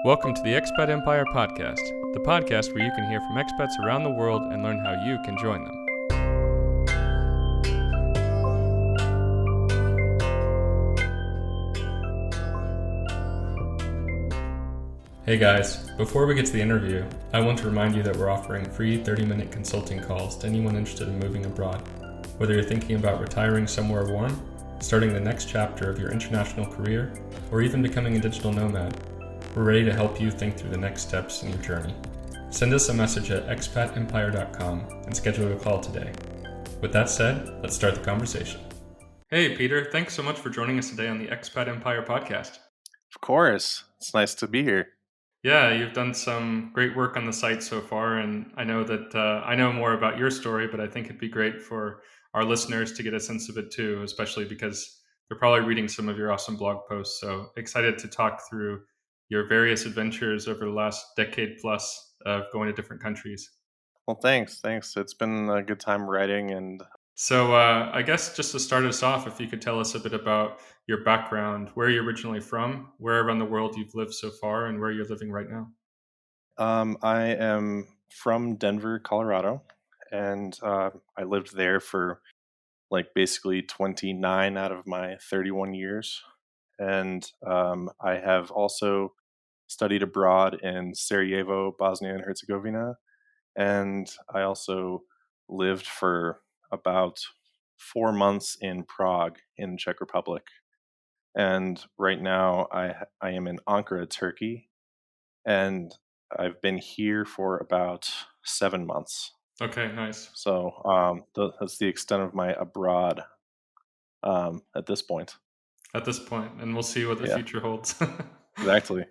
Welcome to the Expat Empire Podcast, the podcast where you can hear from expats around the world and learn how you can join them. Hey guys, before we get to the interview, I want to remind you that we're offering free 30-minute consulting calls to anyone interested in moving abroad. Whether you're thinking about retiring somewhere warm, starting the next chapter of your international career, or even becoming a digital nomad, we're ready to help you think through the next steps in your journey. Send us a message at expatempire.com and schedule a call today. With that said, let's start the conversation. Hey Peter, thanks so much for joining us today on the Expat Empire Podcast. Of course. It's nice to be here. Yeah, you've done some great work on the site so far, and I know that I know more about your story, but I think it'd be great for our listeners to get a sense of it too, especially because they're probably reading some of your awesome blog posts. So excited to talk through your various adventures over the last decade plus of going to different countries. Well, thanks. It's been a good time writing, and So I guess just to start us off, if you could tell us a bit about your background, where you're originally from, where around the world you've lived so far, and where you're living right now. I am from Denver, Colorado, and I lived there for basically 29 out of my 31 years. And I have also studied abroad in Sarajevo, Bosnia and Herzegovina, and I also lived for about 4 months in Prague in Czech Republic. And right now I am in Ankara, Turkey, and I've been here for about 7 months. Okay, nice. So that's the extent of my abroad at this point. At this point, and we'll see what the Yeah, future holds. exactly.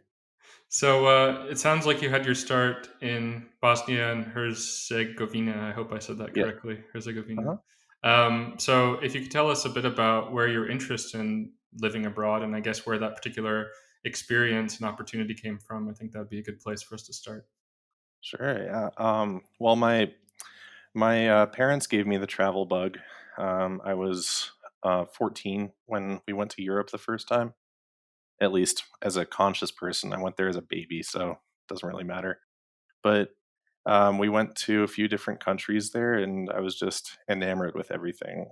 So it sounds like you had your start in Bosnia and Herzegovina. I hope I said that Yeah. correctly. Herzegovina. Uh-huh. So if you could tell us a bit about where your interest in living abroad, and I guess where that particular experience and opportunity came from, I think that'd be a good place for us to start. Sure. Yeah. Well, my parents gave me the travel bug. I was 14 when we went to Europe the first time. At least as a conscious person, I went there as a baby, so it doesn't really matter. But we went to a few different countries there, and I was just enamored with everything.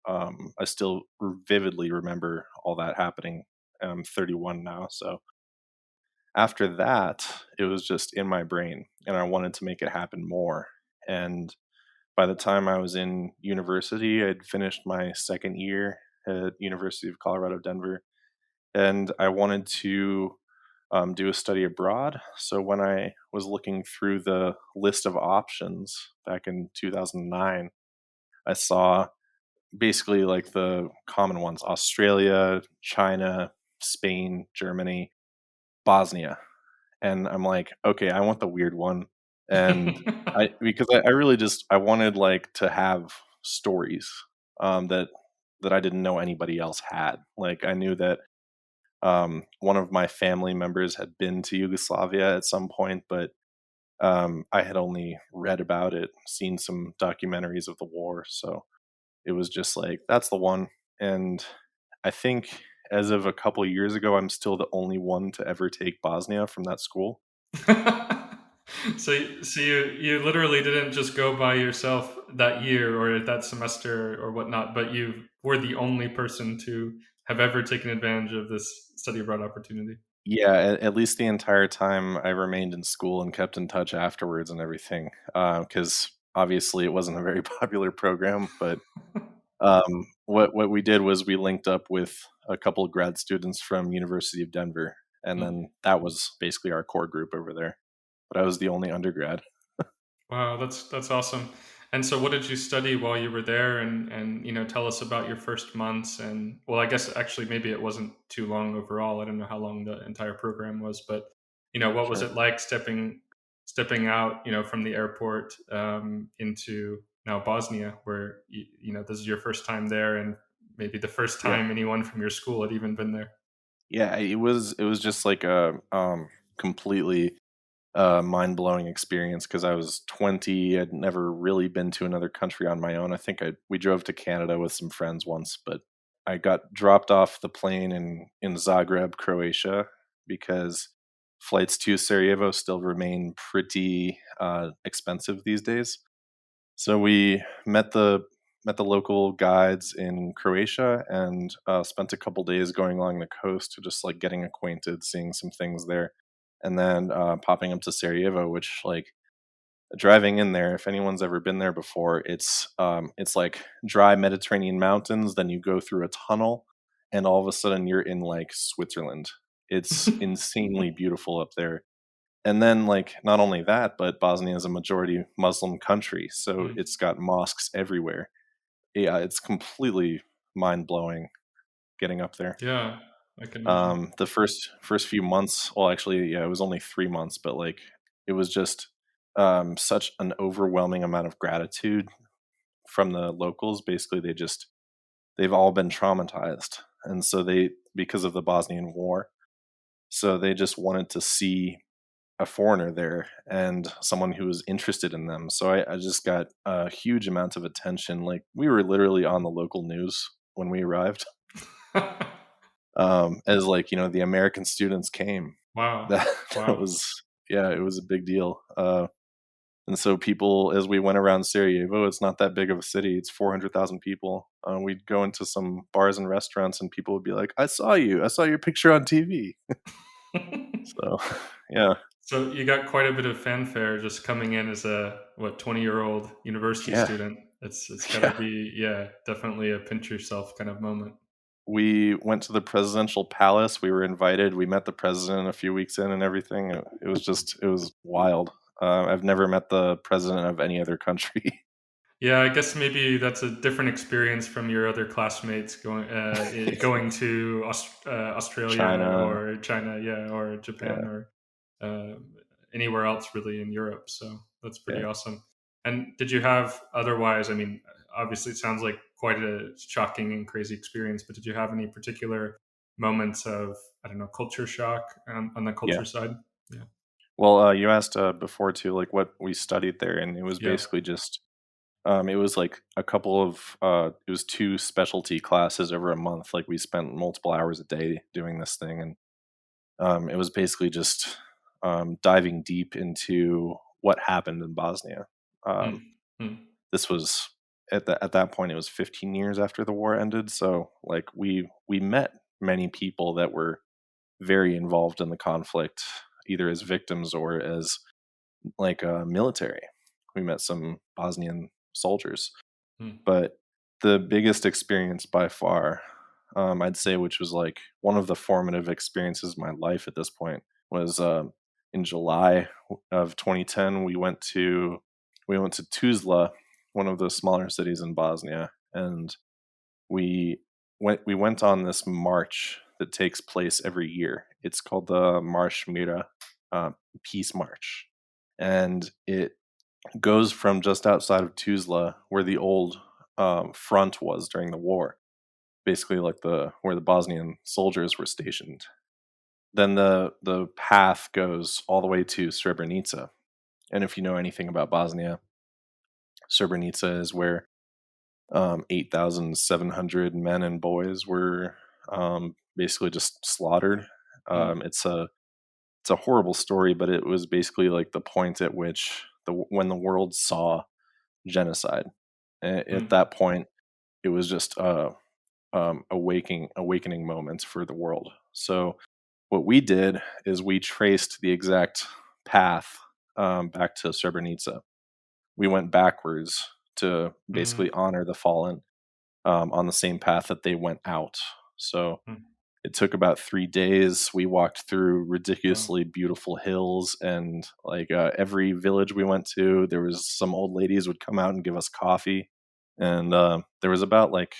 I still vividly remember all that happening. I'm 31 now, so after that, it was just in my brain, and I wanted to make it happen more. And by the time I was in university, I'd finished my second year at University of Colorado, Denver, and I wanted to do a study abroad. So when I was looking through the list of options back in 2009, I saw basically like the common ones: Australia, China, Spain, Germany, Bosnia. And I'm like, okay, I want the weird one. And I really just I wanted like to have stories that I didn't know anybody else had. Like I knew that one of my family members had been to Yugoslavia at some point, but I had only read about it, seen some documentaries of the war. So it was just like, that's the one. And I think as of a couple of years ago, I'm still the only one to ever take Bosnia from that school. So you literally didn't just go by yourself that year or that semester or whatnot, but you were the only person to have ever taken advantage of this study abroad opportunity. Yeah, at least the entire time I remained in school and kept in touch afterwards and everything. Because obviously it wasn't a very popular program, but what we did was we linked up with a couple of grad students from University of Denver, and then that was basically our core group over there. But I was the only undergrad. Wow, that's awesome. And so what did you study while you were there, and tell us about your first months, and well, I guess actually maybe it wasn't too long overall. I don't know how long the entire program was, but what was Sure. it like stepping out, from the airport into now Bosnia, where this is your first time there, and maybe the first Yeah. time anyone from your school had even been there. Yeah, it was just like a completely mind blowing experience because I was 20. I'd never really been to another country on my own. I think we drove to Canada with some friends once, but I got dropped off the plane in Zagreb, Croatia, because flights to Sarajevo still remain pretty expensive these days. So we met the local guides in Croatia and spent a couple days going along the coast, just like getting acquainted, seeing some things there, and then popping up to Sarajevo, which like driving in there, if anyone's ever been there before, it's like dry Mediterranean mountains. Then you go through a tunnel, and all of a sudden you're in like Switzerland. It's insanely beautiful up there. And then, like, not only that, but Bosnia is a majority Muslim country, so Mm. it's got mosques everywhere. Yeah, it's completely mind blowing getting up there. Yeah, I can imagine. The first few months, well, actually, yeah, it was only 3 months, but like, it was just such an overwhelming amount of gratitude from the locals. Basically, they've all been traumatized, and so they because of the Bosnian War, so they just wanted to see a foreigner there and someone who was interested in them. So I just got a huge amount of attention. Like we were literally on the local news when we arrived. As like, the American students came. Wow. That, that Wow. was, yeah, it was a big deal. And so people, as we went around Sarajevo, it's not that big of a city. It's 400,000 people. We'd go into some bars and restaurants and people would be like, I saw you. I saw your picture on TV. So, yeah. So you got quite a bit of fanfare just coming in as a 20-year-old university Yeah. student. It's got to Yeah. be, yeah, definitely a pinch yourself kind of moment. We went to the presidential palace. We were invited. We met the president a few weeks in and everything. It was wild. I've never met the president of any other country. Yeah, I guess maybe that's a different experience from your other classmates going to Australia China. or China, yeah, or Yeah. Japan or uh, anywhere else really in Europe. So that's pretty Yeah. awesome. And did you have otherwise? I mean, obviously, it sounds like quite a shocking and crazy experience. But did you have any particular moments of, I don't know, culture shock on the Yeah. culture side? Yeah, Well, you asked before too, like what we studied there, and it was yeah. basically just it was like it was two specialty classes over a month. Like we spent multiple hours a day doing this thing, and it was basically just diving deep into what happened in Bosnia. Um, Mm, mm, this was at that point it was 15 years after the war ended, so like we met many people that were very involved in the conflict, either as victims or as like military. We met some Bosnian soldiers, mm, but the biggest experience by far, I'd say, which was like one of the formative experiences of my life at this point, was in July of 2010. We went to Tuzla, one of the smaller cities in Bosnia, and we we went on this march that takes place every year. It's called the Marsh Mira Peace March, and it goes from just outside of Tuzla, where the old front was during the war, basically like the where the Bosnian soldiers were stationed. Then the path goes all the way to Srebrenica, and if you know anything about Bosnia, Srebrenica is where 8,700 men and boys were basically just slaughtered. mm, It's a horrible story, but it was basically like the point at which when the world saw genocide. At mm, that point, it was just awakening moments for the world. So what we did is we traced the exact path back to Srebrenica. We went backwards to mm, basically honor the fallen on the same path that they went out. So mm. it took about 3 days. We walked through Wow. ridiculously beautiful hills, and like every village we went to, there was some old ladies would come out and give us coffee. And there was about like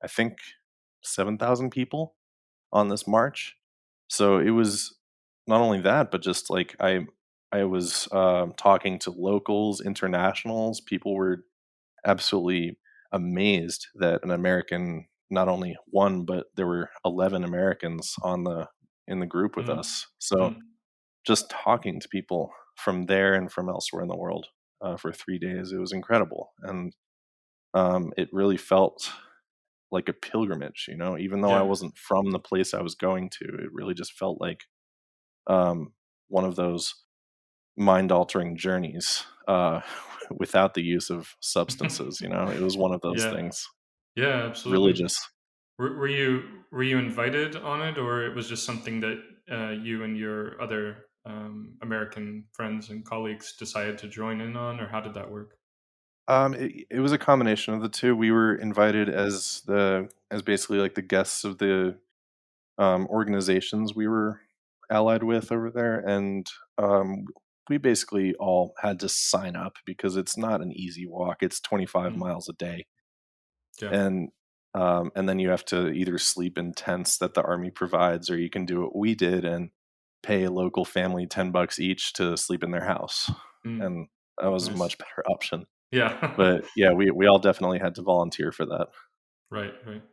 I think 7,000 people on this march. So it was not only that, but just like I was talking to locals, internationals. People were absolutely amazed that an American not only won, but there were 11 Americans on the in the group with Mm, us. So mm. just talking to people from there and from elsewhere in the world for 3 days, it was incredible, and it really felt like a pilgrimage. Even though I Yeah. wasn't from the place I was going to, it really just felt like um, one of those mind-altering journeys, without the use of substances. It was one of those Yeah. things. Yeah, absolutely. Religious. Were you invited on it, or it was just something that you and your other American friends and colleagues decided to join in on, or how did that work? It was a combination of the two. We were invited as basically like the guests of the organizations we were allied with over there, and we basically all had to sign up because it's not an easy walk. It's 25 Mm, miles a day, yeah. and then you have to either sleep in tents that the army provides, or you can do what we did and pay a local family $10 each to sleep in their house, Mm, and that was a nice. much better option. Yeah. But yeah, we all definitely had to volunteer for that. Right, right.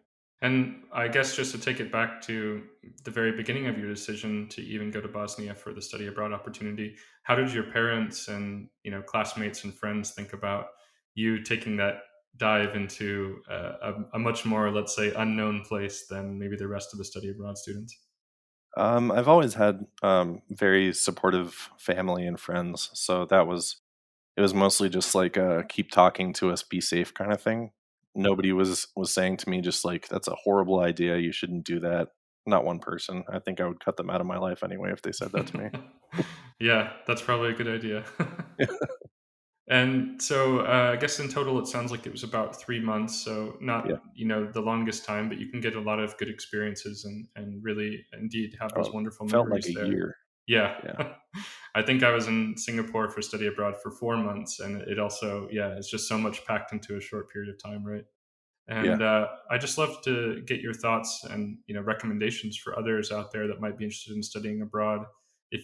And I guess just to take it back to the very beginning of your decision to even go to Bosnia for the study abroad opportunity, how did your parents and classmates and friends think about you taking that dive into a much more, let's say, unknown place than maybe the rest of the study abroad students? I've always had very supportive family and friends, so it was mostly just like keep talking to us, be safe kind of thing. Nobody was saying to me just like that's a horrible idea, you shouldn't do that. Not one person. I think I would cut them out of my life anyway if they said that to me. Yeah, that's probably a good idea. And so, I guess in total, it sounds like it was about 3 months. So Yeah. not, the longest time, but you can get a lot of good experiences and really, indeed, have those Oh, wonderful felt like memories a there. year. Yeah, Yeah. I think I was in Singapore for study abroad for 4 months, and it also, yeah, it's just so much packed into a short period of time, right? Yeah. And I just love to get your thoughts and recommendations for others out there that might be interested in studying abroad. If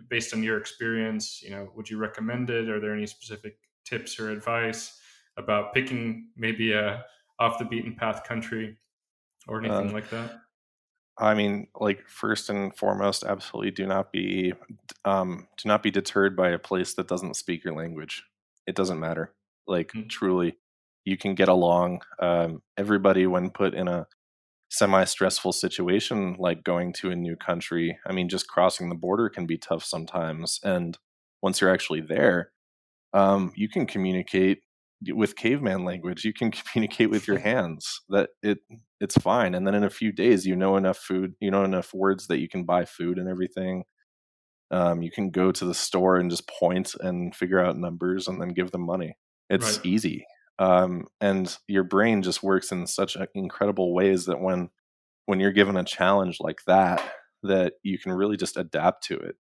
based on your experience, would you recommend it? Are there any specific tips or advice about picking maybe a off the beaten path country or Uh, anything like that? I mean, like first and foremost, absolutely do not be deterred by a place that doesn't speak your language. It doesn't matter. Like Mm, truly, you can get along. Everybody, when put in a semi-stressful situation like going to a new country, I mean, just crossing the border can be tough sometimes. And once you're actually there, you can communicate with caveman language. You can communicate with your hands. It's fine. And then in a few days, you know enough food, you know enough words that you can buy food and everything. You can go to the store and just point and figure out numbers and then give them money. It's right. easy. And your brain just works in such incredible ways that when you're given a challenge like that, that you can really just adapt to it.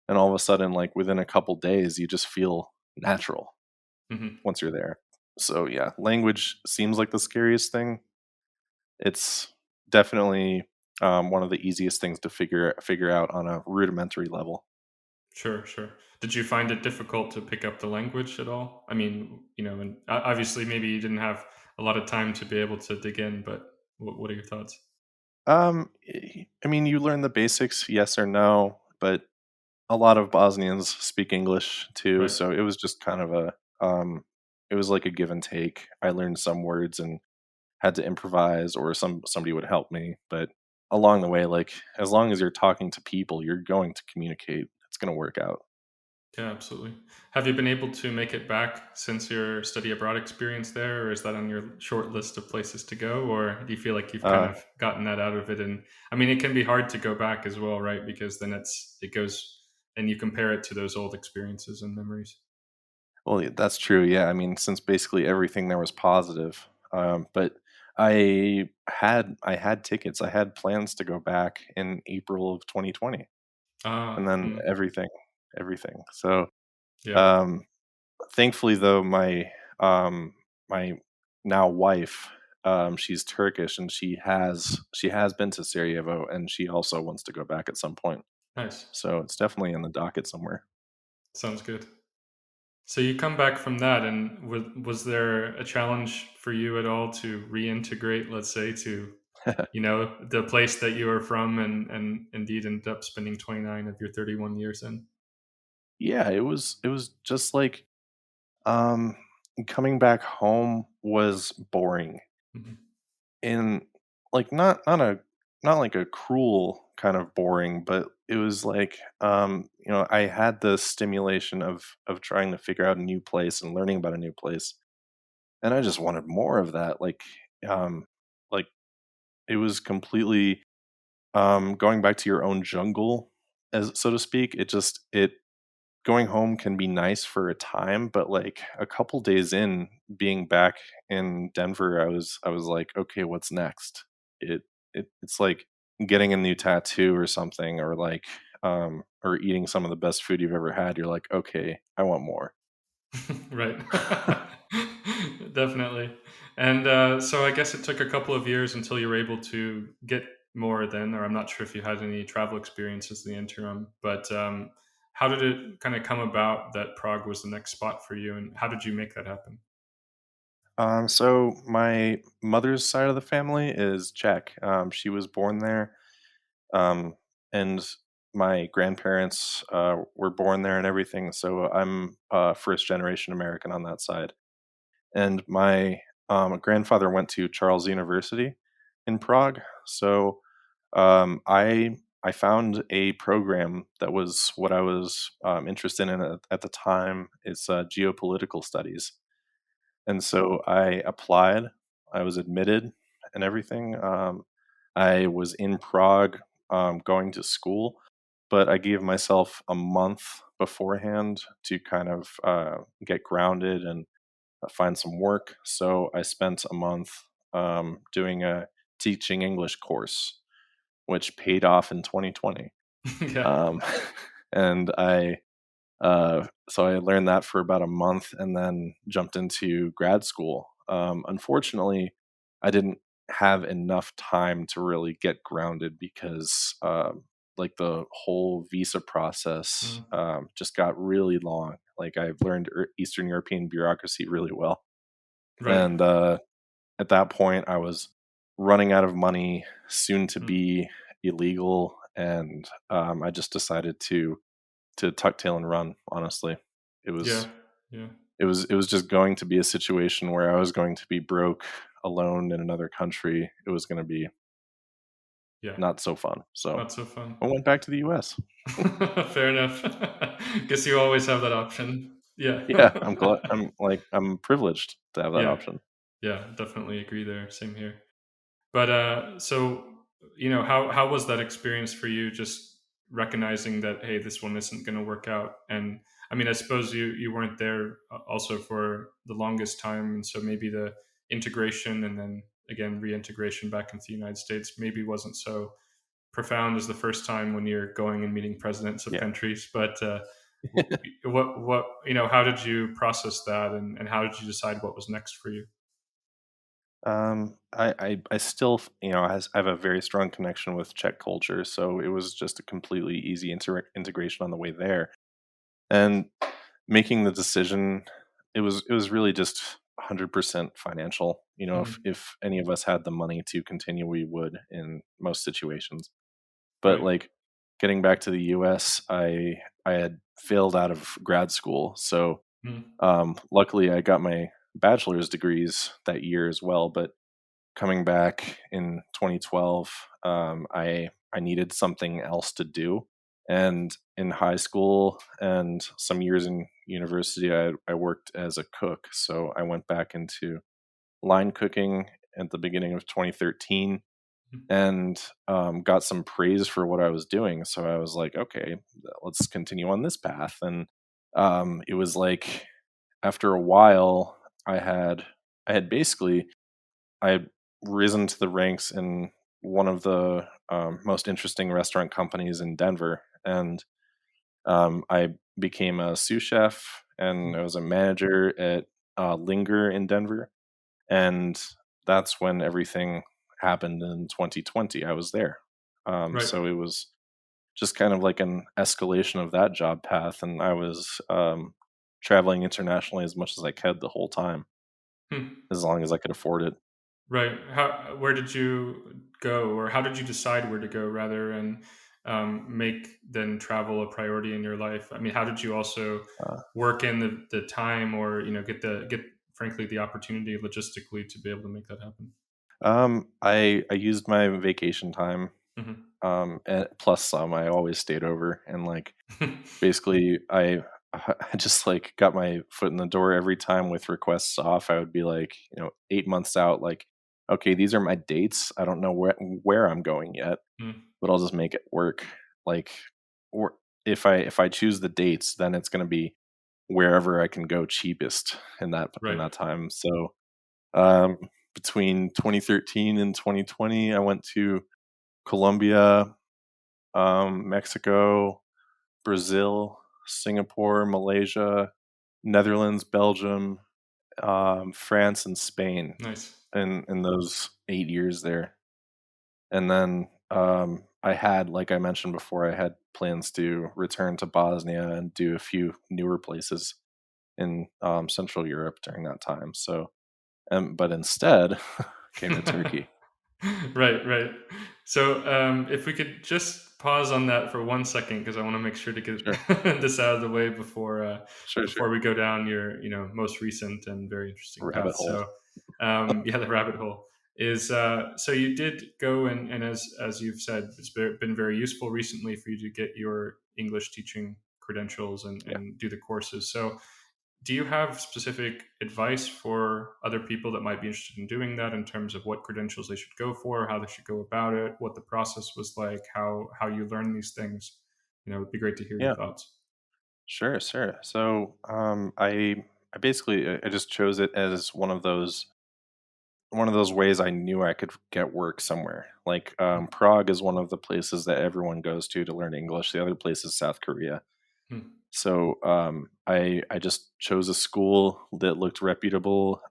And all of a sudden, like within a couple days, you just feel natural Hmm. once you're there. So yeah, language seems like the scariest thing. It's definitely one of the easiest things to figure out on a rudimentary level. Sure, sure. Did you find it difficult to pick up the language at all? I mean, and obviously maybe you didn't have a lot of time to be able to dig in, but what are your thoughts? I mean, you learn the basics, yes or no, but a lot of Bosnians speak English too, Right. so it was just kind of it was like a give and take. I learned some words and had to improvise, or somebody would help me, but along the way, like as long as you're talking to people, you're going to communicate. It's going to work out. Yeah, absolutely. Have you been able to make it back since your study abroad experience there, or is that on your short list of places to go, or do you feel like you've kind Uh, of gotten that out of it? And I mean, it can be hard to go back as well, right? Because then it goes and you compare it to those old experiences and memories. well, that's true. Yeah, I mean, since basically everything there was positive, but I had tickets. I had plans to go back in April of 2020, and Ah, then everything. So yeah, um, thankfully, though, my now wife, she's Turkish, and she has been to Sarajevo, and she also wants to go back at some point. nice. So it's definitely in the docket somewhere. Sounds good. So you come back from that, and was there a challenge for you at all to reintegrate, let's say, to the place that you were from, and indeed ended up spending 29 of your 31 years in? Yeah, it was just like um, coming back home was boring, Mhm. in like not like a cruel kind of boring, but it was like, I had the stimulation of trying to figure out a new place and learning about a new place, and I just wanted more of that. Um, like it was completely going back to your own jungle, as so to speak. It going home can be nice for a time, but like a couple days in being back in Denver, I was like, okay, what's next? It's like getting a new tattoo or something, or like or eating some of the best food you've ever had. You're like, okay, I want more. Right. Definitely. And so I guess it took a couple of years until you were able to get more then, or I'm not sure if you had any travel experiences in the interim, but how did it kind of come about that Prague was the next spot for you, and how did you make that happen? So my mother's side of the family is Czech. She was born there, um, and my grandparents were born there and everything. So I'm first generation American on that side. And my grandfather went to Charles University in Prague. So I found a program that was what I was interested in at the time. It's geopolitical studies, and so I applied. I was admitted and everything. I was in Prague going to school, but I gave myself a month beforehand to kind of get grounded and find some work. So I spent a month doing a teaching English course, which paid off in 2020. Yeah. Um, and so I learned that for about a month and then jumped into grad school. Unfortunately, I didn't have enough time to really get grounded because like the whole visa process Mm. just got really long. Like I've learned Eastern European bureaucracy really well. Right. And at that point, I was running out of money, soon to Mm. be illegal, and I just decided to tuck tail and run. Honestly, it Yeah. was Yeah. it was just going to be a situation where I was going to be broke, alone in another country. It was going to be Yeah. not so fun. So Not so fun. I went back to the U.S. Fair enough. Guess you always have that option. Yeah. Yeah, I'm glad. I'm privileged to have that Yeah. option. Yeah. Definitely agree there. Same here. But so how was that experience for you? Just recognizing that hey, this one isn't going to work out, and I mean, I suppose you weren't there also for the longest time, and so maybe the integration and then again reintegration back into the United States maybe wasn't so profound as the first time when you're going and meeting presidents of Yeah. countries. But what how did you process that, and how did you decide what was next for you? I still, I have a very strong connection with Czech culture, so it was just a completely easy integration on the way there. And making the decision, it was really just 100% financial. Hmm. If any of us had the money to continue, we would in most situations. But Right. like getting back to the US, I had failed out of grad school, so Mm. luckily I got my bachelor's degrees that year as well. But coming back in 2012, I needed something else to do. And in high school and some years in university, I worked as a cook. So I went back into line cooking at the beginning of 2013 and got some praise for what I was doing. So I was like, okay, let's continue on this path. And it was like after a while, I had I had basically I had risen to the ranks in one of the most interesting restaurant companies in Denver, and I became a sous chef, and I was a manager at Linger in Denver, and that's when everything happened in 2020. I was there, Right. so it was just kind of like an escalation of that job path, and I was traveling internationally as much as I could the whole time, Hmm. as long as I could afford it. Right. Where did you go, or how did you decide where to go rather, and make then travel a priority in your life? I mean, how did you also Uh, work in the time, or get frankly the opportunity logistically to be able to make that happen? I used my vacation time Hmm. and plus some. I always stayed over, and like basically I just like got my foot in the door every time with requests off. I would be like, 8 months out, like, okay, these are my dates. I don't know where I'm going yet, Mm, but I'll just make it work. Like, or if I choose the dates, then it's going to be wherever I can go cheapest in right. that time. So um, between 2013 and 2020, I went to Colombia, Mexico, Brazil, Singapore, Malaysia, Netherlands, Belgium, France, and Spain Nice. in those 8 years there. And then I had, like I mentioned before, I had plans to return to Bosnia and do a few newer places in Central Europe during that time. So, but instead, came to Turkey. Right, right. So, if we could just pause on that for 1 second, because I want to make sure to get Sure, this out of the way sure, before sure. we go down your, most recent and very interesting Rabbit path. hole. So, yeah, the rabbit hole is so you did go and as you've said, been very useful recently for you to get your English teaching credentials Yeah, and do the courses. So, do you have specific advice for other people that might be interested in doing that in terms of what credentials they should go for, how they should go about it, what the process was like, how you learn these things? It'd be great to hear your yeah, thoughts. sure, sure. So I basically I just chose it as one of those ways I knew I could get work somewhere. Like Prague is one of the places that everyone goes to learn English. The other place is South Korea. Hmm. So I just chose a school that looked reputable.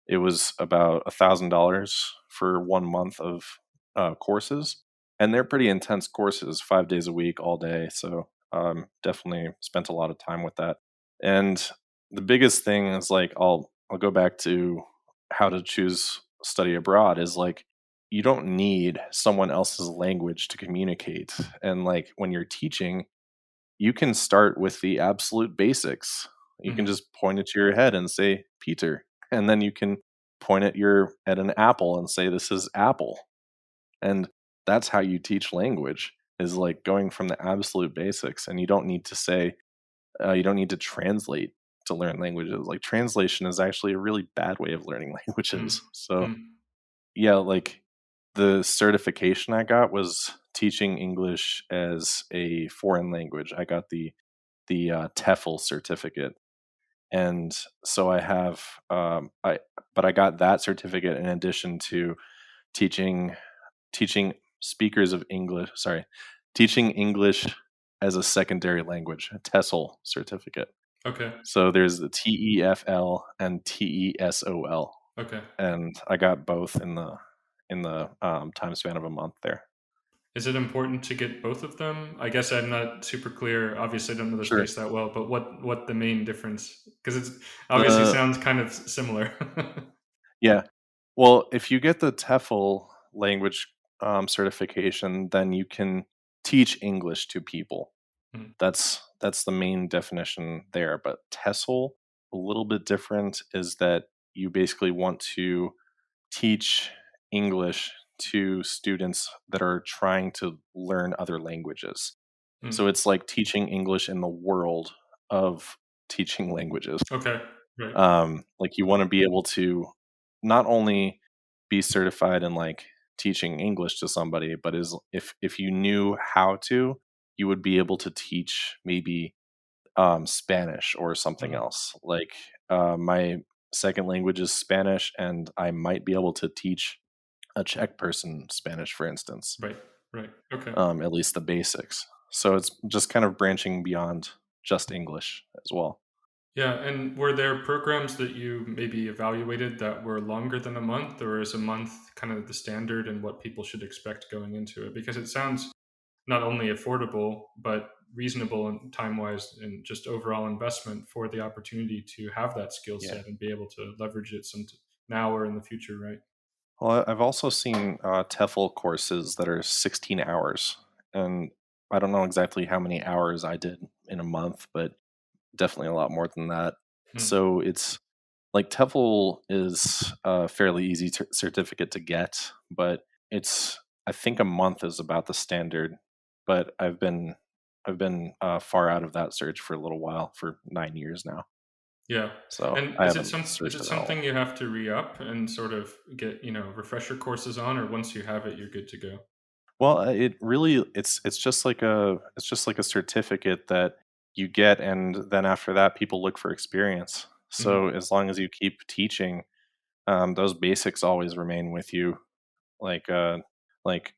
It was about $1,000 for 1 month of courses, and they're pretty intense courses, 5 days a week, all day. So definitely spent a lot of time with that. And the biggest thing is like I'll go back to how to choose study abroad is like you don't need someone else's language to communicate. And like when you're teaching, you can start with the absolute basics. You can Hmm. just point it to your head and say Peter, and then you can point at an apple and say this is apple. And that's how you teach language is like going from the absolute basics, and you don't need to translate to learn languages. Like translation is actually a really bad way of learning Hmm. languages. So Hmm. yeah, like the certification I got was teaching English as a foreign language. I got the TEFL certificate, and so I got that certificate in addition to teaching teaching speakers of English. Sorry, teaching English as a secondary language, a TESOL certificate. Okay. So there's the TEFL and TESOL, Okay. and I got both in the time span of a month there. Is it important to get both of them? I guess I'm not super clear. Obviously, I don't know the Sure. space that well, but what the main difference? Because it's obviously The sounds kind of similar. Yeah. Well, if you get the TEFL language certification, then you can teach English to people. Mm, That's the main definition there. But TESOL, a little bit different, is that you basically want to teach English to students that are trying to learn other languages. So mm. it's like teaching English in the world of teaching languages. Okay. Right. Like you want to be able to not only be certified in like teaching English to somebody, but is if you knew how to, you would be able to teach maybe Spanish or something Mhm. else. Like my second language is Spanish, and I might be able to teach a Czech person Spanish, for instance, Right. Right. Okay. at least the basics. So it's just kind of branching beyond just English as well. Yeah, and were there programs that you maybe evaluated that were longer than a month, or is a month kind of the standard and what people should expect going into it? Because it sounds not only affordable, but reasonable and time wise and just overall investment for the opportunity to have that skill Yeah. set and be able to leverage it now or in the future, right? Well, I've also seen TEFL courses that are 16 hours, and I don't know exactly how many hours I did in a month, but definitely a lot more than that. Hmm. So it's like TEFL is a fairly easy certificate to get, but it's I think a month is about the standard, but I've been far out of that search for a little while, for 9 years now. Yeah. So And I is it haven't some is searched it at all. something you have to re-up and sort of get, refresher courses on, or once you have it, you're good to go? Well, it really it's just like a certificate that you get, and then after that, people look for experience. Mhm. So as long as you keep teaching, those basics always remain with you. Like like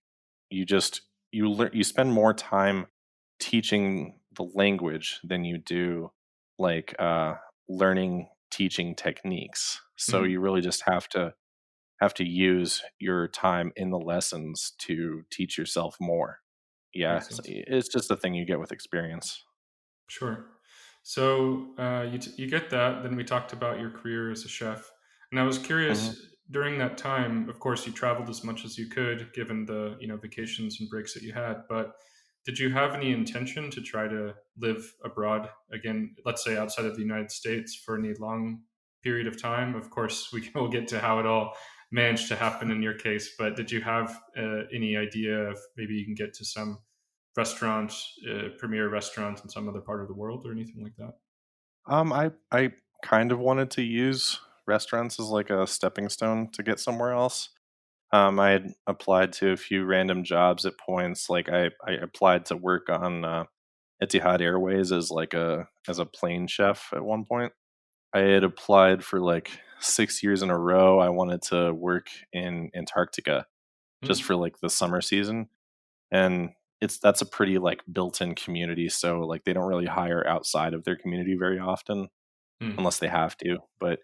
you just you spend more time teaching the language than you do like learning teaching techniques. So Mhm. you really just have to use your time in the lessons to teach yourself more. Yeah, Makes sense. it's just a thing you get with experience. Sure. So you get that. Then we talked about your career as a chef, and I was Hmm. curious during that time. Of course, you traveled as much as you could, given the vacations and breaks that you had. But did you have any intention to try to live abroad again? Let's say outside of the United States for any long period of time. Of course, we will get to how it all managed to happen in your case. But did you have any idea of maybe you can get to some restaurants, premier restaurants in some other part of the world or anything like that? I kind of wanted to use restaurants as like a stepping stone to get somewhere else. I had applied to a few random jobs at points. Like I applied to work on Etihad Airways as like a plane chef at one point. I had applied for like 6 years in a row. I wanted to work in Antarctica just Mm, for like the summer season, and that's a pretty like built-in community. So like they don't really hire outside of their community very often mm. unless they have to. But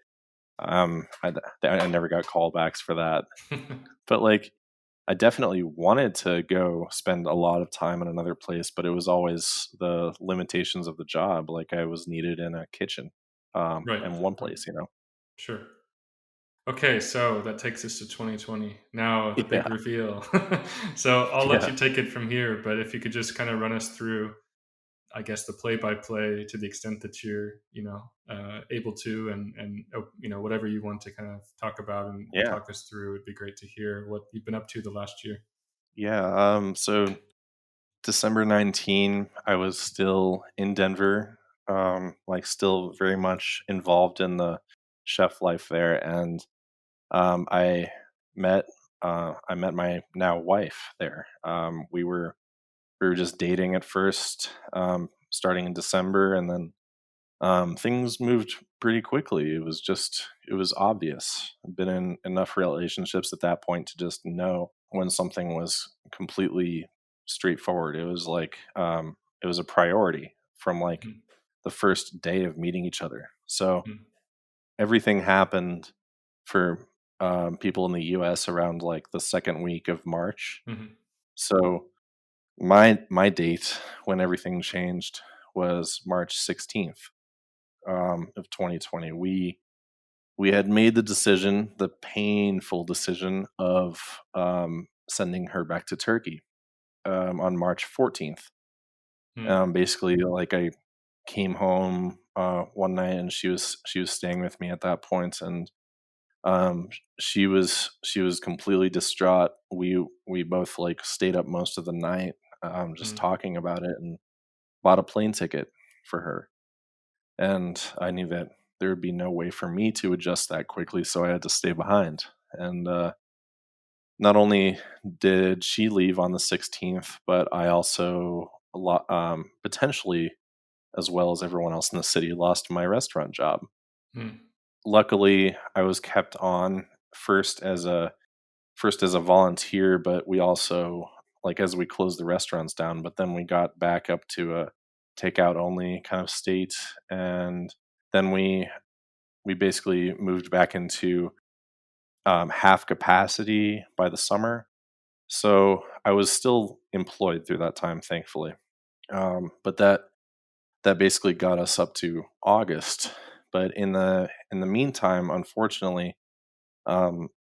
I never got callbacks for that. But like I definitely wanted to go spend a lot of time in another place, but it was always the limitations of the job. Like I was needed in a kitchen, Right, in one right. place, Sure. Okay, so that takes us to 2020. Now the big Yeah, reveal. So I'll let yeah, you take it from here, but if you could just kind of run us through, I guess, the play-by-play to the extent that you're, able to, and whatever you want to kind of talk about and yeah, talk us through, it'd be great to hear what you've been up to the last year. yeah. So December 19, I was still in Denver, like still very much involved in the chef life there, and um, I met I met my now wife there. We were just dating at first, starting in December, and then things moved pretty quickly. It was obvious. I've been in enough relationships at that point to just know when something was completely straightforward. It was a priority from like Mm, the first day of meeting each other. So mm, everything happened for people in the U.S. around like the second week of March. mhm, So my date when everything changed was March 16th, of 2020. We had made the decision, the painful decision of sending her back to Turkey on March 14th. mm, Basically, like I came home one night and she was staying with me at that point, and she was completely distraught. We both like stayed up most of the night, just mm, talking about it, and bought a plane ticket for her. And I knew that there would be no way for me to adjust that quickly, so I had to stay behind. And not only did she leave on the 16th, but I also potentially, as well as everyone else in the city, lost my restaurant job. mm, Luckily, I was kept on first as a volunteer, but we also, like, as we closed the restaurants down, but then we got back up to a takeout only kind of state, and then we basically moved back into half capacity by the summer. So I was still employed through that time, thankfully. But that basically got us up to August. But in the meantime, unfortunately,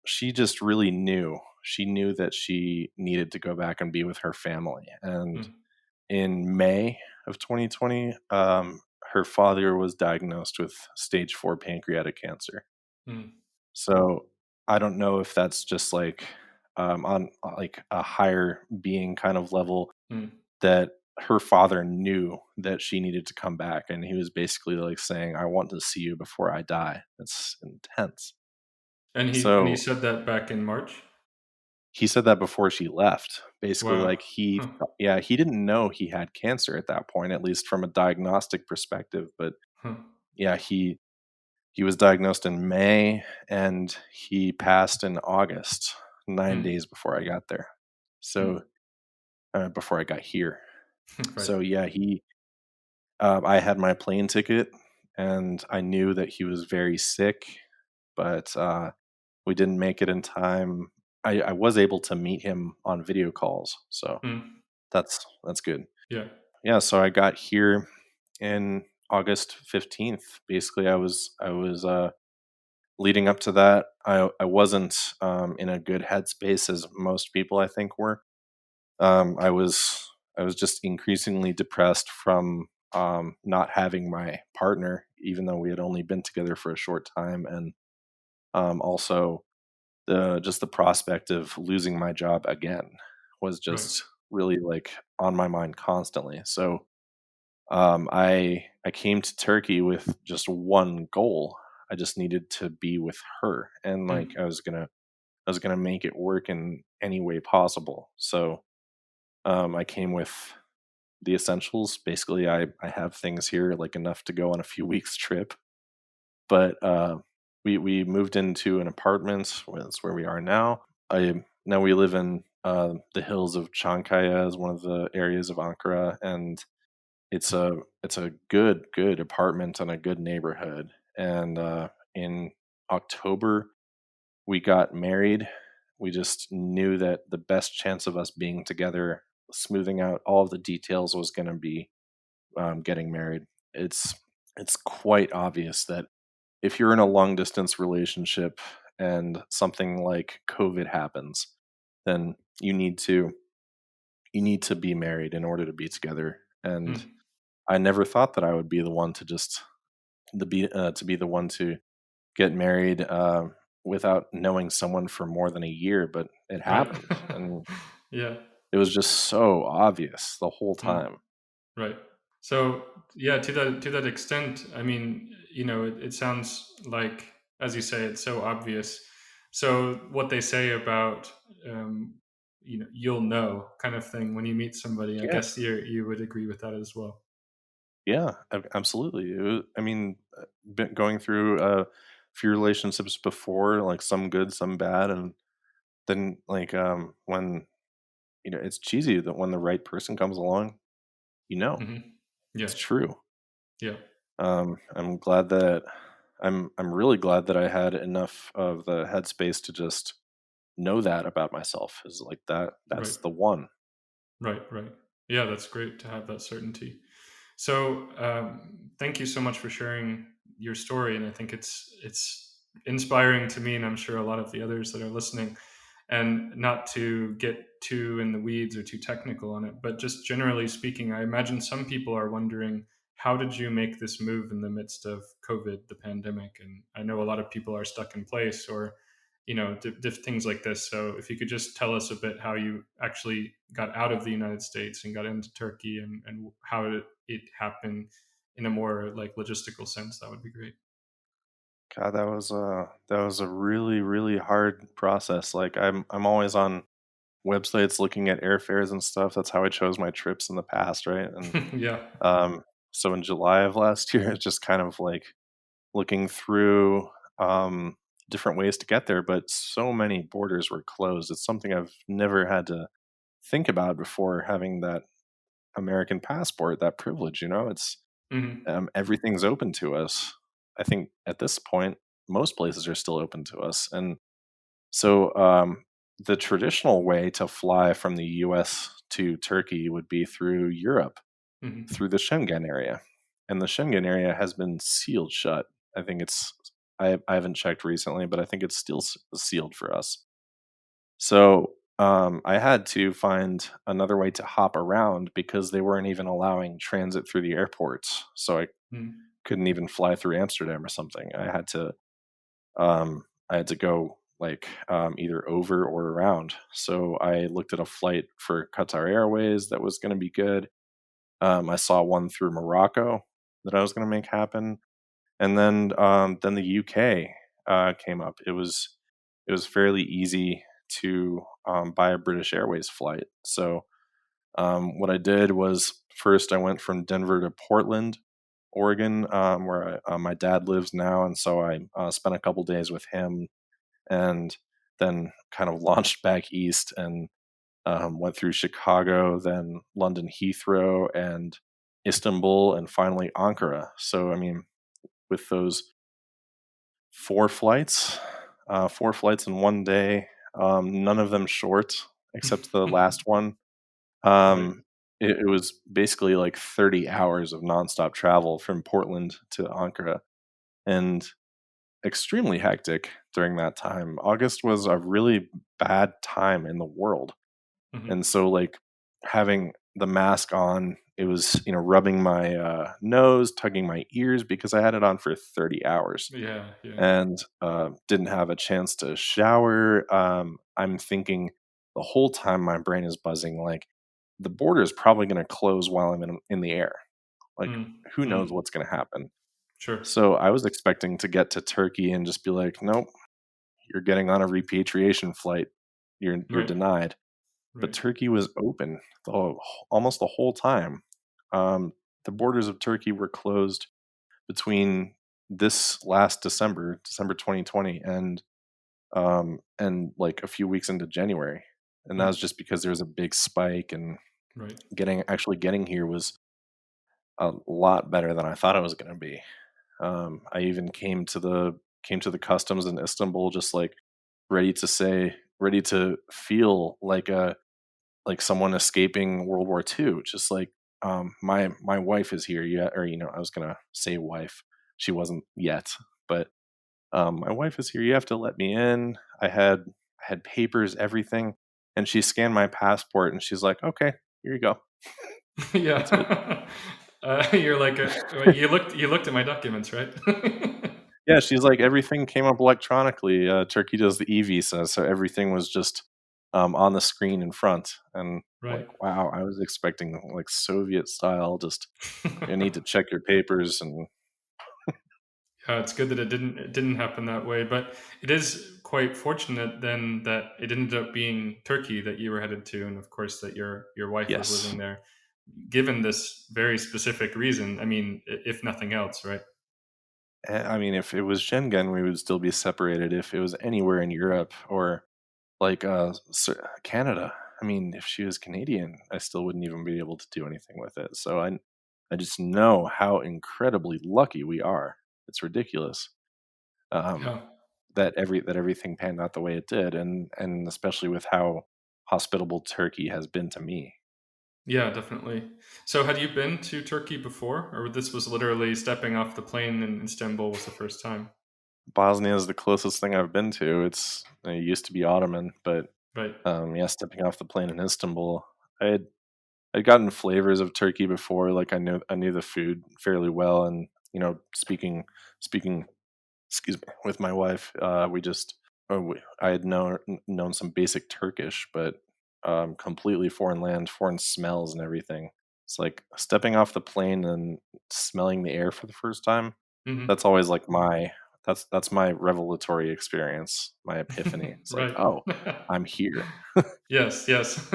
she just really knew. She knew that she needed to go back and be with her family. And mm, in May of 2020, her father was diagnosed with stage 4 pancreatic cancer. mm, So I don't know if that's just like on like a higher being kind of level, Mm. that her father knew that she needed to come back, and he was basically like saying, "I want to see you before I die." It's intense. And he So said that back in March? he said that before she left. Basically, Wow. like he, Huh. yeah, he didn't know he had cancer at that point, at least from a diagnostic perspective. But Huh. yeah, he was diagnosed in May, and he passed in August, 9 days Mm. before I got there. So Mm. before I got here. Right. So yeah, I had my plane ticket, and I knew that he was very sick, but we didn't make it in time. I was able to meet him on video calls, so Mm. that's good. Yeah. Yeah, so I got here in August 15th. Basically, I was leading up to that. I wasn't in a good headspace as most people I think were. I was just increasingly depressed from not having my partner, even though we had only been together for a short time, and also the prospect of losing my job again was Right. just really like on my mind constantly. So I came to Turkey with just one goal. I just needed to be with her, and like Mm. I was gonna make it work in any way possible. So I came with the essentials. Basically, I have things here like enough to go on a few weeks trip. But we moved into an apartment. That's where we are now. I Now we live in the hills of Chankaya, is one of the areas of Ankara, and it's a it's a good apartment and a good neighborhood. And in October we got married. We just knew that the best chance of us being together, smoothing out all of the details, was going to be getting married. It's it's quite obvious that if you're in a long distance relationship and something like COVID happens, then you need to be married in order to be together. And Mm. I never thought that I would be the one to just to be the one to get married without knowing someone for more than a year, but it Right. happened, and Yeah. it was just so obvious the whole Mm. time. Right. So yeah, to that extent, I mean, it sounds like, as you say, it's so obvious. So what they say about, um, you'll know kind of thing when you meet somebody. I Yeah, guess you would agree with that as well. yeah, absolutely. I mean, been going through a few relationships before, like some good, some bad, and then like when it's cheesy that when the right person comes along, Hmm. Yeah. it's true. Yeah. I'm glad that I'm really glad that I had enough of the headspace to just know that about myself, is like Right. that's the one. Right. Right. Yeah, that's great to have that certainty. So, thank you so much for sharing your story, and I think it's inspiring to me, and I'm sure a lot of the others that are listening. And not to get too in the weeds or too technical on it, but just generally speaking, I imagine some people are wondering, how did you make this move in the midst of COVID, the pandemic? And I know a lot of people are stuck in place, or things like this. So if you could just tell us a bit how you actually got out of the United States and got into Turkey, and how it happened in a more like logistical sense, that would be great. God, that was a really really hard process. Like I'm always on websites looking at airfares and stuff. That's how I chose my trips in the past, right? And Yeah. um, so in July of last year, it's just kind of like looking through different ways to get there, but so many borders were closed. It's something I've never had to think about before having that American passport, that privilege. It's Hmm. everything's open to us. I think at this point, most places are still open to us, and so the traditional way to fly from the U.S. to Turkey would be through Europe, Hmm. through the Schengen area, and the Schengen area has been sealed shut. I think it's I haven't checked recently, but I think it's still sealed for us. So I had to find another way to hop around because they weren't even allowing transit through the airports. So I couldn't even fly through Amsterdam or something. I had to go like either over or around. So I looked at a flight for Qatar Airways that was going to be good. I saw one through Morocco that I was going to make happen, and then the UK came up. It was fairly easy to buy a British Airways flight. So what I did was first I went from Denver to Portland, Oregon, where my dad lives now, and so I spent a couple days with him, and then kind of launched back east and went through Chicago, then London Heathrow, and Istanbul, and finally Ankara. So I mean, with those four flights in one day, none of them short except the last one. Right. It was basically like 30 hours of nonstop travel from Portland to Ankara, and extremely hectic during that time. August was a really bad time in the world. Hmm. And so like having the mask on, it was, rubbing my nose, tugging my ears because I had it on for 30 hours Yeah, yeah. and didn't have a chance to shower. I'm thinking the whole time my brain is buzzing, like the border is probably going to close while I'm in the air. Like, Mm, who knows mm, what's going to happen? sure. So I was expecting to get to Turkey and just be like, nope, you're getting on a repatriation flight. You're Right, denied. But right. Turkey was open almost the whole time. Um, the borders of Turkey were closed between this last December, December 2020, and like a few weeks into January, and that Mm, was just because there was a big spike, and right. getting here was a lot better than I thought it was going to be. I even came to the customs in Istanbul just like ready to feel like someone escaping World War II. Just like my wife is here yet, or I was gonna say wife, she wasn't yet, but my wife is here. You have to let me in. I had papers, everything, and she scanned my passport and she's like, okay, here you go. That's it. Yeah. You're like well, you looked at my documents, right? Yeah, she's like, everything came up electronically. Turkey does the e-visa, so everything was just on the screen in front. And like, Right. wow, I was expecting like Soviet style, just you need to check your papers and Yeah, it's good that it didn't happen that way, but it is quite fortunate then that it ended up being Turkey that you were headed to, and of course that your wife was yes. living there, given this very specific reason. I mean, if nothing else, right? I mean, if it was Schengen, we would still be separated. If it was anywhere in Europe or like Canada, I mean, if she was Canadian, I still wouldn't even be able to do anything with it. So I just know how incredibly lucky we are. It's ridiculous. Um, Yeah. that everything panned out the way it did, and especially with how hospitable Turkey has been to me. Yeah, definitely. So, had you been to Turkey before, or this was literally stepping off the plane in Istanbul was the first time? Bosnia is the closest thing I've been to. It used to be Ottoman, but Right. yeah, stepping off the plane in Istanbul, I had I'd gotten flavors of Turkey before. Like I knew the food fairly well, and speaking excuse me with my wife, we just I had known some basic Turkish, but completely foreign land, foreign smells and everything. It's like stepping off the plane and smelling the air for the first time. Hmm. That's always like that's my revelatory experience, my epiphany. It's like, Right. oh, I'm here. Yes, yes.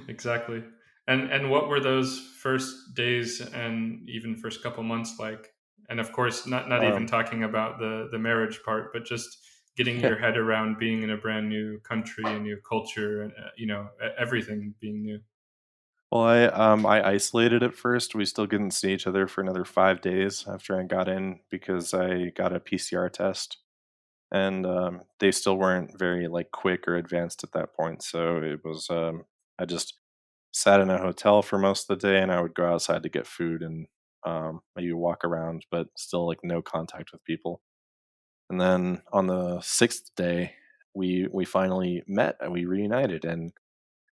Exactly. And what were those first days and even first couple months like? And of course, not even Um, talking about the marriage part, but just getting yeah. your head around being in a brand new country, a new culture, and everything being new. Well, I isolated at first. We still couldn't see each other for another 5 days after I got in because I got a PCR test, and they still weren't very like quick or advanced at that point. So it was I just sat in a hotel for most of the day, and I would go outside to get food and maybe walk around, but still like no contact with people. And then on the sixth day, we finally met and we reunited, and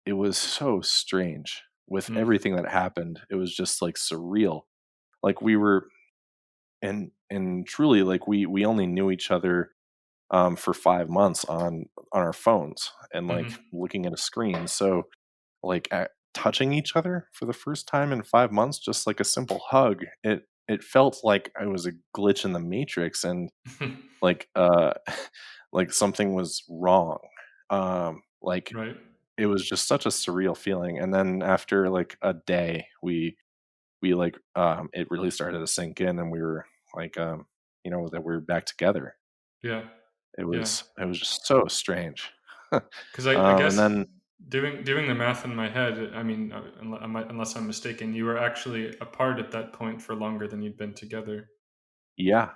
it was so strange with Mm. everything that happened. It was just like surreal. Like we were and truly like we only knew each other for 5 months on our phones and like Hmm. looking at a screen. So like touching each other for the first time in 5 months, just like a simple hug, it felt like I was a glitch in the matrix, and like like something was wrong. Like Right. it was just such a surreal feeling. And then after like a day, we like it really started to sink in, and we were like that we were back together. Yeah. it Yeah. was it was just so strange. Because I And guess then doing the math in my head, I mean, unless I'm mistaken, you were actually apart at that point for longer than you'd been together. yeah,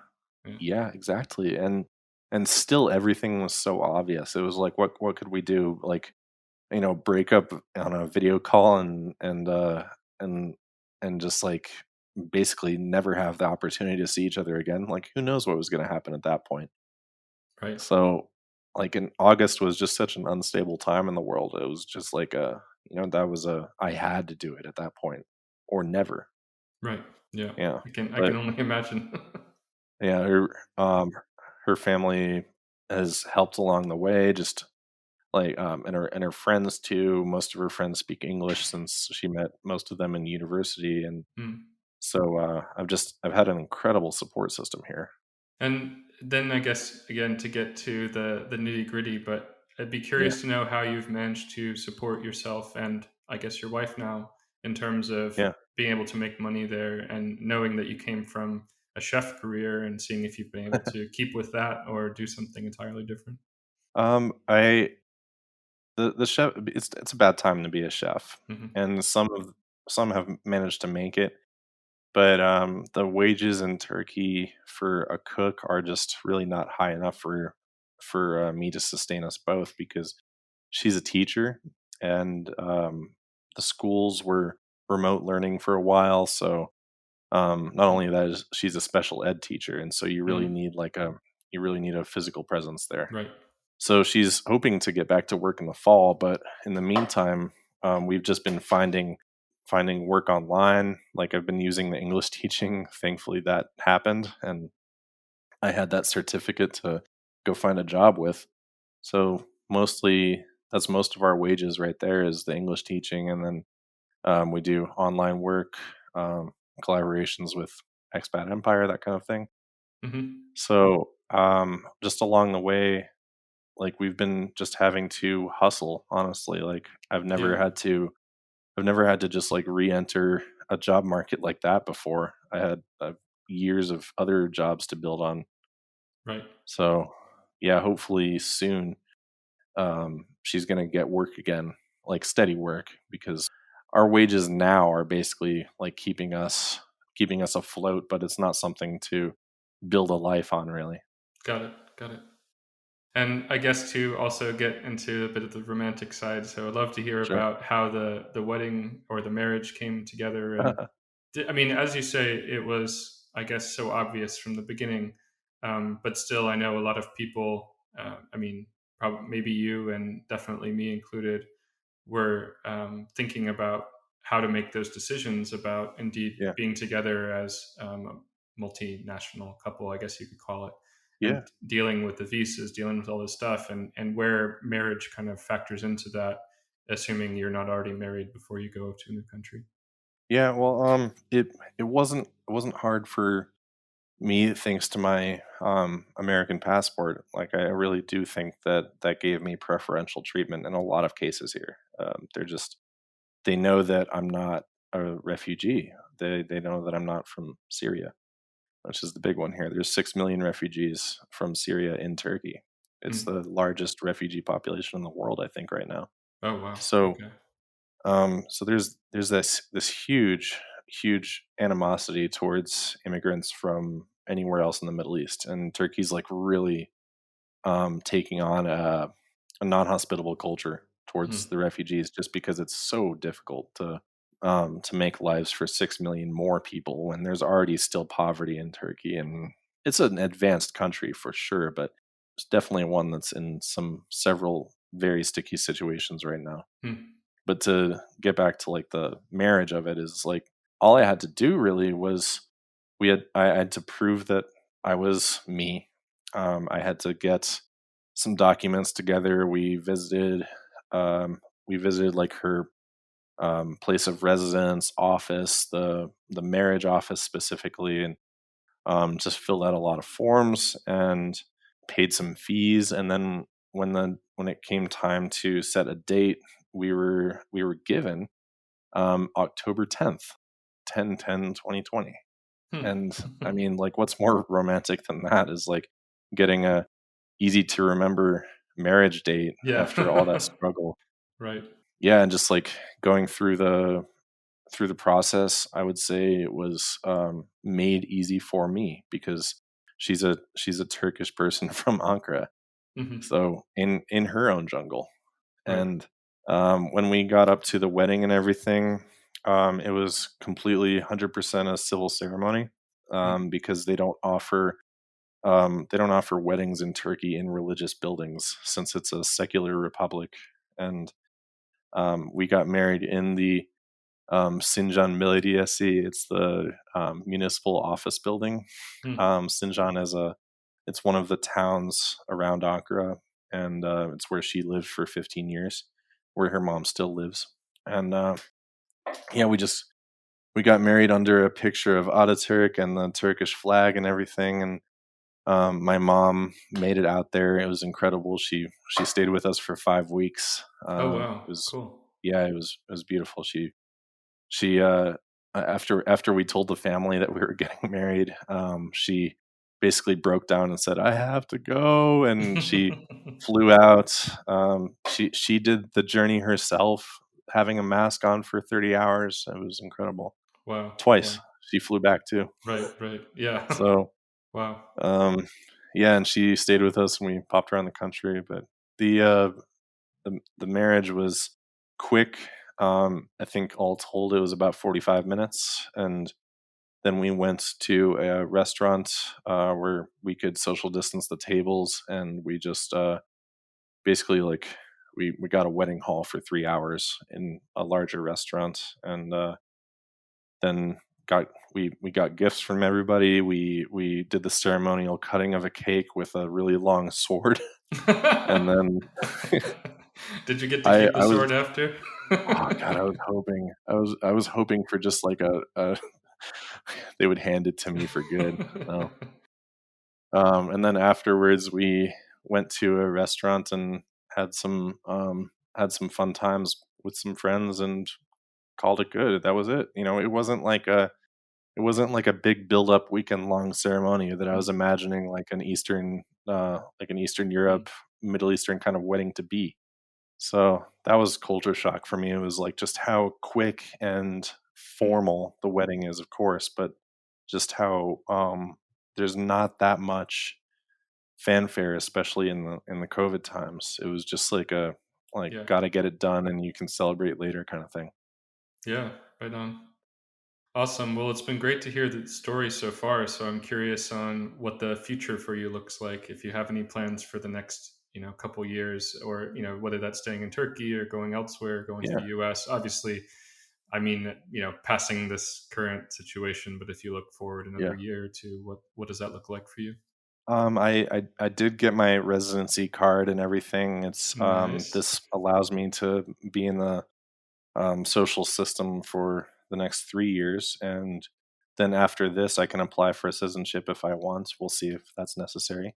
Yeah. yeah, exactly. And still everything was so obvious. It was like, what could we do? Like, break up on a video call, and and just like basically never have the opportunity to see each other again. Like, who knows what was going to happen at that point? Right. So, like, in August was just such an unstable time in the world. It was just like that was I had to do it at that point or never. Right. Yeah. Yeah. I can But only imagine. yeah, her family has helped along the way, just like, and her friends too. Most of her friends speak English since she met most of them in university, and Mm. so I've had an incredible support system here. And then I guess again to get to the nitty gritty, but I'd be Yeah, curious to know how you've managed to support yourself and I guess your wife now in terms of yeah. being able to make money there and knowing that you came from a chef career and seeing if you've been able to keep with that or do something entirely different. I the chef. It's a bad time to be a chef, Hmm. and some have managed to make it, but the wages in Turkey for a cook are just really not high enough for me to sustain us both, because she's a teacher, and the schools were remote learning for a while. So not only that, is she's a special ed teacher, and so Mm. you really need a physical presence there. Right. So she's hoping to get back to work in the fall, but in the meantime, we've just been finding work online. Like, I've been using the English teaching. Thankfully, that happened, and I had that certificate to go find a job with. So mostly, that's most of our wages right there, is the English teaching, and then we do online work, collaborations with Expat Empire, that kind of thing. Hmm. So just along the way, like, we've been just having to hustle. Honestly, like, Yeah. I've never had to just like re-enter a job market like that before. I had years of other jobs to build on. Right. So yeah, hopefully soon she's going to get work again, like steady work, because our wages now are basically like keeping us afloat, but it's not something to build a life on, really. Got it. Got it. And I guess to also get into a bit of the romantic side, so I'd love to hear Sure. about how the wedding or the marriage came together. And I mean, as you say, it was, I guess, so obvious from the beginning. But still, I know a lot of people. I mean, probably maybe you and definitely me included were thinking about how to make those decisions about indeed Yeah. being together as a multinational couple, I guess you could call it, Yeah. and dealing with the visas, dealing with all this stuff, and where marriage kind of factors into that, assuming you're not already married before you go to a new country. Yeah. Well, it wasn't hard for me, thanks to my American passport. Like, I really do think that that gave me preferential treatment in a lot of cases here. They know that I'm not a refugee. They know that I'm not from Syria, which is the big one here. There's 6 million refugees from Syria in Turkey. It's Mm. the largest refugee population in the world, I think, right now. Oh wow. So Okay. so there's this huge animosity towards immigrants from anywhere else in the Middle East, and Turkey's like really taking on a non-hospitable culture towards Mm. the refugees, just because it's so difficult to make lives for 6 million more people when there's already still poverty in Turkey. And it's an advanced country for sure, but it's definitely one that's in several very sticky situations right now. Mm. But to get back to like the marriage of it, is like, all I had to do really was I had to prove that I was me, I had to get some documents together. We visited like her place of residence, office, the marriage office specifically, and just filled out a lot of forms and paid some fees. And then when it came time to set a date, we were given October 10th, 10/10/2020. Hmm. And I mean, like, what's more romantic than that is like getting a easy to remember marriage date Yeah. after all that struggle. Right. Yeah, and just like going through the process, I would say it was made easy for me because she's a Turkish person from Ankara, Hmm. so in her own jungle. Right. And when we got up to the wedding and everything, it was completely 100% a civil ceremony, Hmm. because they don't offer weddings in Turkey in religious buildings since it's a secular republic. And we got married in the Sinjan Belediyesi. It's the municipal office building. Hmm. Sinjan it's one of the towns around Ankara, and it's where she lived for 15 years, where her mom still lives. And yeah, we got married under a picture of Ataturk and the Turkish flag and everything. And my mom made it out there. It was incredible. She stayed with us for 5 weeks. Oh, wow. It was Cool. Yeah, it was beautiful. She after we told the family that we were getting married, she basically broke down and said, "I have to go," and she flew out. She did the journey herself, having a mask on for 30 hours. It was incredible. Wow. Twice Wow. she flew back too. Right. Right. Yeah. So Wow. um, yeah, and she stayed with us and we popped around the country. But the uh, the marriage was quick. I think all told it was about 45 minutes, and then we went to a restaurant where we could social distance the tables, and we just basically like we got a wedding hall for 3 hours in a larger restaurant, and then we got gifts from everybody. We did the ceremonial cutting of a cake with a really long sword, and then Did you get to keep the I was sword after? oh god, I was hoping for just like a they would hand it to me for good. No. And then afterwards we went to a restaurant and had some fun times with some friends and called it good. That was it. It wasn't like a big build up weekend long ceremony that I was imagining like an Eastern Mm, Europe, Middle Eastern kind of wedding to be. So that was culture shock for me. It was like just how quick and mm. formal the wedding is, of course, but just how there's not that much fanfare, especially in the COVID times. It was just like a like Yeah. gotta get it done and you can celebrate later kind of thing. Yeah. Right on. Awesome. Well, it's been great to hear the story so far. So I'm curious on what the future for you looks like. If you have any plans for the next, couple years, or whether that's staying in Turkey or going elsewhere, going to the Yeah, U.S. Obviously, I mean, passing this current situation. But if you look forward yeah. another year or two, what does that look like for you? I did get my residency card and everything. Nice. This allows me to be in the social system for the next 3 years, and then after this, I can apply for citizenship if I want. We'll see if that's necessary.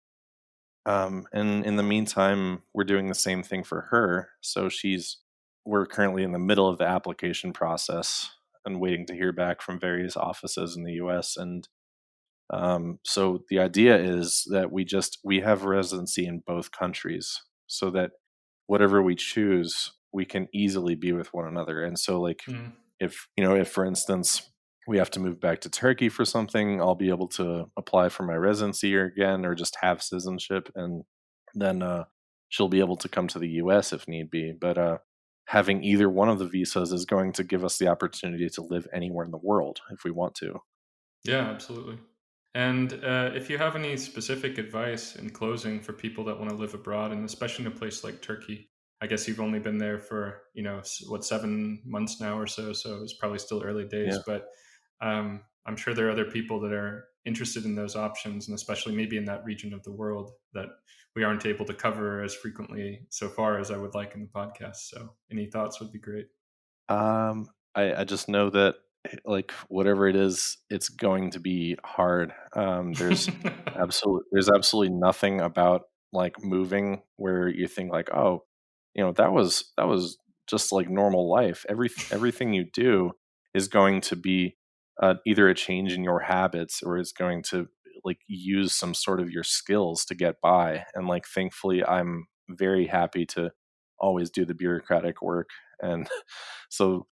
And in the meantime, we're doing the same thing for her. So we're currently in the middle of the application process and waiting to hear back from various offices in the U.S. And so the idea is that we have residency in both countries, so that whatever we choose, we can easily be with one another. And so, like, Mm, if for instance we have to move back to Turkey for something, I'll be able to apply for my residency here again, or just have citizenship, and then she'll be able to come to the U.S. if need be. But having either one of the visas is going to give us the opportunity to live anywhere in the world if we want to. yeah, absolutely. And if you have any specific advice in closing for people that want to live abroad, and especially in a place like Turkey, I guess you've only been there for, 7 months now or so, so it's probably still early days. Yeah. But I'm sure there are other people that are interested in those options, and especially maybe in that region of the world that we aren't able to cover as frequently so far as I would like in the podcast. So any thoughts would be great. I just know that like whatever it is, it's going to be hard. There's absolutely nothing about like moving where you think like, oh, that was just like normal life. Everything you do is going to be either a change in your habits or is going to like use some sort of your skills to get by. And like thankfully, I'm very happy to always do the bureaucratic work, and so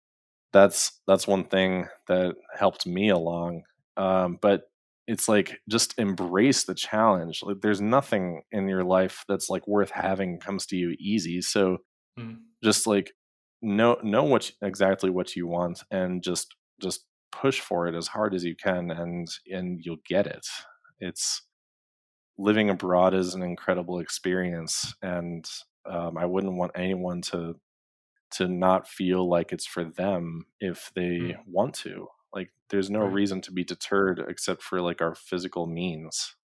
that's one thing that helped me along. But it's like just embrace the challenge. Like there's nothing in your life that's like worth having comes to you easy. So just like know exactly what you want, and just push for it as hard as you can, and you'll get it. It's living abroad is an incredible experience, and I wouldn't want anyone to not feel like it's for them if they want to. Like there's no reason to be deterred except for like our physical means.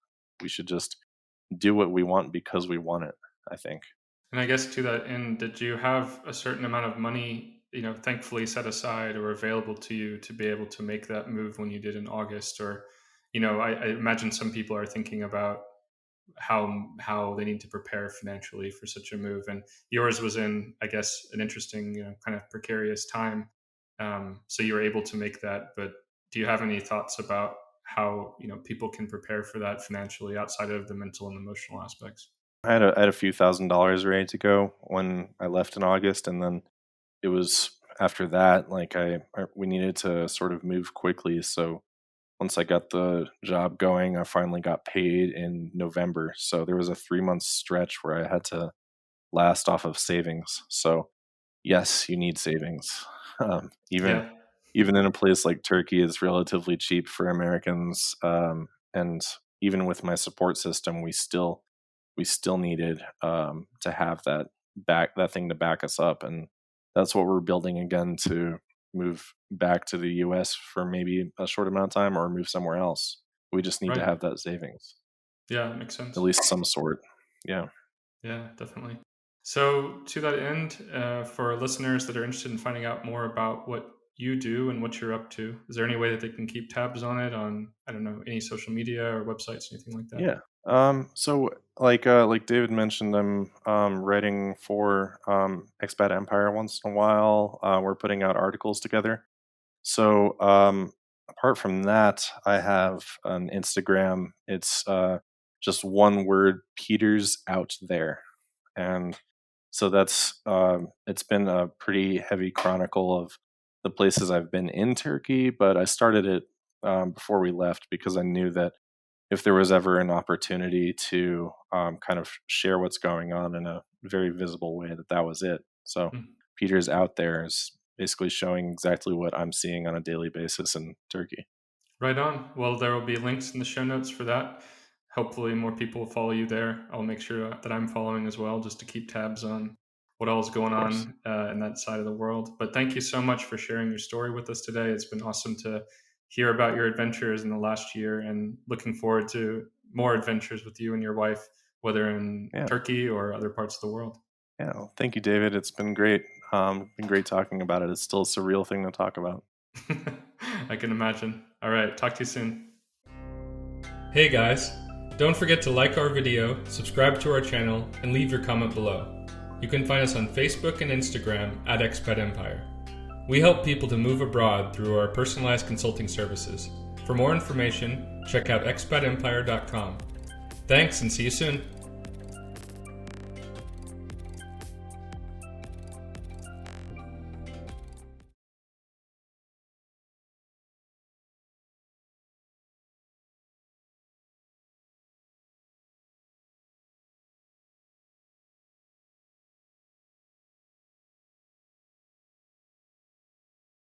We should just do what we want because we want it, I think. And I guess to that end, did you have a certain amount of money, thankfully set aside or available to you to be able to make that move when you did in August? Or, I imagine some people are thinking about how they need to prepare financially for such a move, and yours was in, I guess, an interesting kind of precarious time, so you were able to make that. But do you have any thoughts about how people can prepare for that financially outside of the mental and emotional aspects? I had a few $1,000s ready to go when I left in August, and then it was after that like we needed to sort of move quickly. So once I got the job going, I finally got paid in November. So there was a 3-month stretch where I had to last off of savings. So yes, you need savings. Even in a place like Turkey, it's relatively cheap for Americans. And even with my support system, we still needed to have that thing to back us up. And that's what we're building again, to move back to the US for maybe a short amount of time or move somewhere else. We just need to have that savings. Yeah, that makes sense. At least some sort. Yeah. Yeah, definitely. So to that end, for listeners that are interested in finding out more about what you do and what you're up to, is there any way that they can keep tabs on it on, I don't know, any social media or websites, anything like that? Yeah. So like David mentioned, I'm writing for Expat Empire once in a while. We're putting out articles together. So apart from that, I have an Instagram. It's just one word, Peter's Out There. And so that's it's been a pretty heavy chronicle of the places I've been in Turkey, but I started it before we left because I knew that if there was ever an opportunity to kind of share what's going on in a very visible way, that was it. So Peter's Out There is basically showing exactly what I'm seeing on a daily basis in Turkey. Right on. Well, there will be links in the show notes for that. Hopefully more people will follow you there. I'll make sure that I'm following as well, just to keep tabs on what all is going on in that side of the world. But thank you so much for sharing your story with us today. It's been awesome to hear about your adventures in the last year, and looking forward to more adventures with you and your wife, whether in Turkey or other parts of the world. Yeah. Well, thank you, David. It's been great. Been great talking about it. It's still a surreal thing to talk about. I can imagine. All right. Talk to you soon. Hey guys, don't forget to like our video, subscribe to our channel, and leave your comment below. You can find us on Facebook and Instagram at Expat Empire. We help people to move abroad through our personalized consulting services. For more information, check out expatempire.com. Thanks, and see you soon.